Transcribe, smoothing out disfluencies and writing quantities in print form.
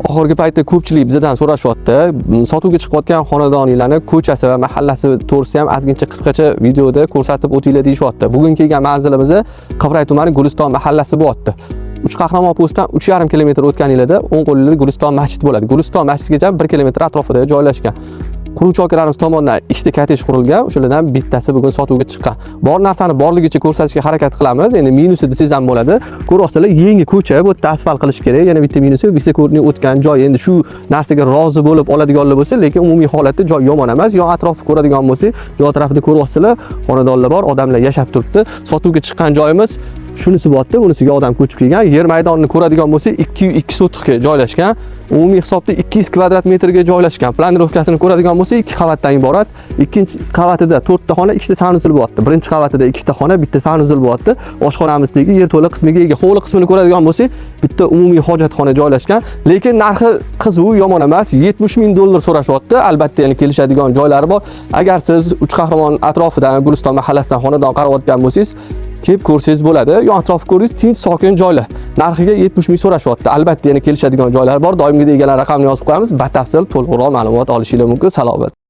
Oxirgi paytda ko'pchilik bizdan so'rashyapti. Sotuvga chiqayotgan xonadonlarning ko'chasi va mahallasi to'g'risida ham ozgincha qisqacha videoda ko'rsatib o'tinglar deyishyapti. Bugun kelgan manzilimiz Qibray tumani Guliston mahallasi bo'lyapti. Uch Qahramon postdan 3,5 kilometr o'tganingizda o'ng qo'lingizda Guliston masjidi bo'ladi. Guliston masjidigacha 1 kilometr atrofida joylashgan. Quruvchi akalarimiz tomonidan ikkita kottej qurilgan, o'shalardan bittasi bugun sotuvga chiqqan. Bor narsani borligicha ko'rsatishga harakat qilamiz. Endi minusi desangiz ham bo'ladi. Ko'ryapsizlar, yangi ko'cha, bu yerda asfalt qilish kerak. Yana bitta minusi visakorning o'tgan joy. Endi shu narsaga rozi bo'lib oladiganlar bo'lsa, lekin umumiy holatda joy yomon emas. Yon atrofni ko'radigan bo'lsak, yon tarafida ko'ryapsizlar, xonadonlar bor, odamlar yashab turibdi. Sotuvga chiqqan joyimiz shunisi bo'lyapti, bunisiga odam ko'chib kelgan. Yer maydonini ko'radigan bo'lsak, 202 sotixga joylashgan. Umumiy hisobda 200 kvadrat metrga joylashgan. Planirovkasini ko'radigan bo'lsak, 2 qavatdan iborat. Ikkinchi qavatida 4 ta xona, 2 ta sanuzil bo'lyapti. Birinchi qavatida 2 ta xona, bitta sanuzil bo'lyapti. Oshxonamizdagi yerto'la qismiga ega. Hovli qismini ko'radigan bo'lsak, bitta umumiy hojatxona joylashgan. Lekin narxi qiziq, yomon emas. 70 ming dollar so'rashyapti. Albatta, yana kelishadigan joylari bor. Agar siz Uch Qahramon atrofidan, Guliston mahallasidan xonadon qarayotgan bo'lsangiz, kelib ko'rsangiz bo'ladi. Yon atrofni ko'ringiz, tinch, sokin joylar. Narxiga 70 ming so'rashyapti. Albatta, yana kelishadigan joylar bor. Doimgidek egalar raqamini yozib qo'yamiz. Batafsil to'liqroq ma'lumot olishingiz mumkin. Salomat.